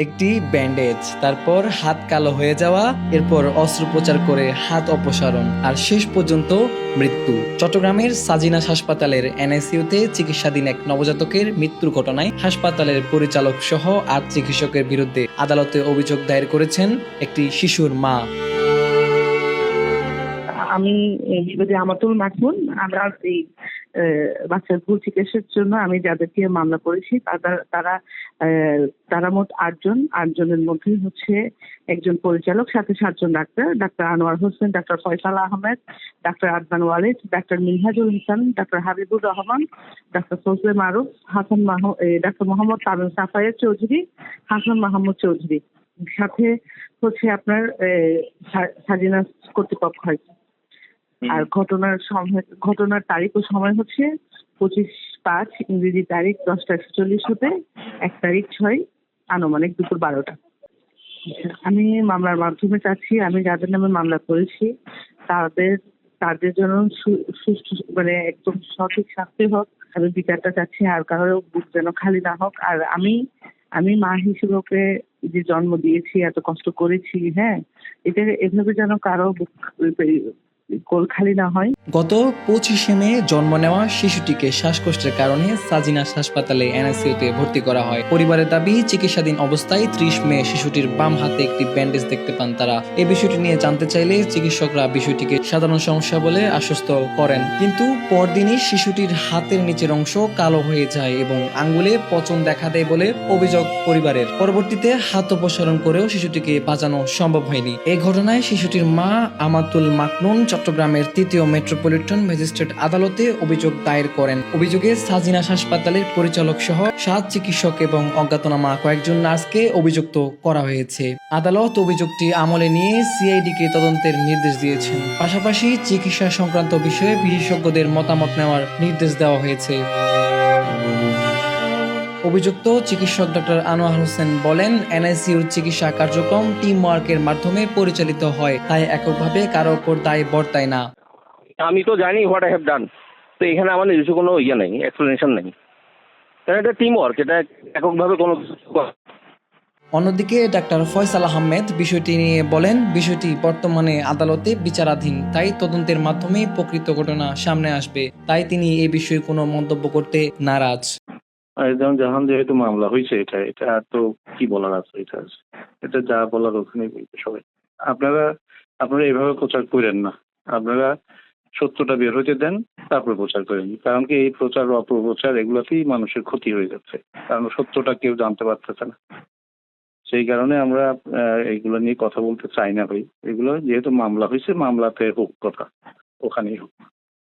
একটি ব্যান্ডেজ, তারপর হাত কালো হয়ে যাওয়া, এরপর অস্ত্রোপচার করে হাত অপসারণ, আর শেষ পর্যন্ত মৃত্যু। চট্টগ্রামের সাজিনাস হাসপাতালের এনআইসিইউতে চিকিৎসাধীন এক নবজাতকের মৃত্যুর ঘটনায় হাসপাতালের পরিচালক সহ ৮ চিকিৎসকের বিরুদ্ধে আদালতে অভিযোগ দায়ের করেছেন একটি শিশুর মা। আমি বিবাদী আমাতুল মাকমুন। আমরা এই বাচ্চার ভুল চিকিৎসার জন্য আমি যাদেরকে মামলা করেছি তারা তারা মোট ৮ জন। ৮ জনের মধ্যে হচ্ছে একজন পরিচালক, সাথে 7 জন ডাক্তার: ডাক্তার আনোয়ার হোসেন, ডাক্তার ফয়সাল আহমেদ, ডাক্তার আদনান ওয়ালিদ, ডাক্তার মিনহাজুল ইহসান, ডাক্তার হাবিবুর রহমান, ডাক্তার ফজলে মারুফ, ডাক্তার মোহাম্মদ তামিম সাফায়েত চৌধুরী, হাসান মাহমুদ চৌধুরী, সাথে হচ্ছে আপনার সাজিনাস কর্তৃপক্ষ। আর ঘটনার তারিখ ও সময় হচ্ছে 25/5 ইংরেজি তারিখ 10টা 41 হতে 1 তারিখ 6 আনুমানিক দুপুর 12টা। আমি মামলার মাধ্যমে চাচ্ছি, আমি যাদের নামে মামলা করেছি তাদের জন্য সুষ্ঠু একদম সঠিক শাস্তি হোক। আমি বিচারটা চাচ্ছি, আর কারোর বুক যেন খালি না হোক। আর আমি মা হিসেবে ওকে যে জন্ম দিয়েছি, এত কষ্ট করেছি, হ্যাঁ, এটা এভাবে যেন কারো বুক কোল খালি না হয়। গত 25শে মে জন্ম নেওয়া শিশুটিকে শ্বাসকষ্টের কারণে সাজিনাস হাসপাতালে এনআইসিইউতে ভর্তি করা হয়। পরিবারের দাবি, চিকিৎসাধীন অবস্থায় 30 মে শিশুটির বাম হাতে একটি ব্যান্ডেজ দেখতে পান তারা। এই বিষয়টি নিয়ে জানতে চাইলে চিকিৎসকরা বিষয়টিকে সাধারণ সমস্যা বলে আশ্বস্ত করেন, কিন্তু পরদিনই শিশুটির হাতের নিচের অংশ কালো হয়ে যায় এবং আঙ্গুলে পচন দেখা দেয় বলে অভিযোগ পরিবারের। পরবর্তীতে হাত অপসারণ করেও শিশুটিকে বাঁচানো সম্ভব হয়নি। এই ঘটনায় শিশুটির মা আমাতুল মাকনুন চট্টগ্রামের 3য় মেট্রোপলিটন ম্যাজিস্ট্রেট আদালতে অভিযোগ দায়ের করেন। অভিযোগে সাজিনাস হাসপাতালের পরিচালক সহ 7 চিকিৎসক এবং অজ্ঞাতনামা কয়েকজন নার্সকে অভিযুক্ত করা হয়েছে। আদালত অভিযোগটি আমলে নিয়ে সিআইডিকে তদন্তের নির্দেশ দিয়েছেন। পাশাপাশি চিকিৎসা সংক্রান্ত বিষয়ে বিশেষজ্ঞদের মতামত নেওয়ার নির্দেশ দেওয়া হয়েছে। অভিযুক্ত চিকিৎসক ডক্টর আনোয়ার হোসেন বলেন, এনআইসিইউর চিকিৎসা কার্যক্রম টিম ওয়ার্কের মাধ্যমে পরিচালিত হয়, তাই এককভাবে কারো উপর দায় বর্তায় না। আমি তো জানি হোয়াট আই হ্যাভ ডান, তো এখানে আমার নিজস্ব কোনো নেই, এক্সপ্লেনেশন নেই। এটা টিম ওয়ার্ক, এটা এককভাবে কোনো। অন্যদিকে ডাক্তার ফয়সাল আহমেদ বিষয়টি নিয়ে বলেন, বিষয়টি বর্তমানে আদালতে বিচারাধীন, তাই তদন্তের মাধ্যমে প্রকৃত ঘটনা সামনে আসবে, তাই তিনি এই বিষয়ে কোনো মন্তব্য করতে নারাজ। জাহান যেহেতু মামলা হয়েছে, এটা তো কি বলার আছে, এটা যা বলার ওখানে সবাই। আপনারা এইভাবে প্রচার করেন না, আপনারা সত্যটা বের হইতে দেন, তারপর প্রচার করেন। কারণ কি, এই প্রচার অপপ্রচার এগুলোতেই মানুষের ক্ষতি হয়ে যাচ্ছে, কারণ সত্যটা কেউ জানতে পারতেছে না। সেই কারণে আমরা এইগুলো নিয়ে কথা বলতে চাই না ভাই। এগুলো যেহেতু মামলা হয়েছে, মামলাতে হোক কথা, ওখানেই হোক।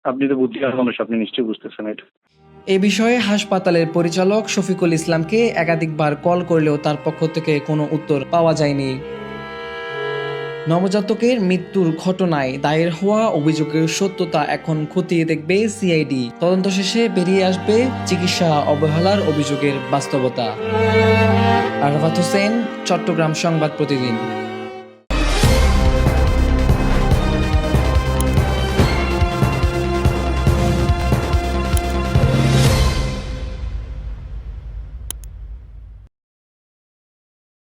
আপনি তো বুদ্ধিমান মানুষ, আপনি নিশ্চয়ই বুঝতেছেন এটা। এ বিষয়ে হাসপাতালের পরিচালক শফিকুল ইসলামকে একাধিকবার কল করলেও তার পক্ষ থেকে কোনো উত্তর পাওয়া যায়নি। নবজাতকের মৃত্যুর ঘটনায় দায়ের হওয়া অভিযোগের সত্যতা এখন খতিয়ে দেখবে সিআইডি। তদন্ত শেষে বেরিয়ে আসবে চিকিৎসা অবহেলার অভিযোগের বাস্তবতা। আরাফাত হোসেন, চট্টগ্রাম সংবাদ প্রতিদিন।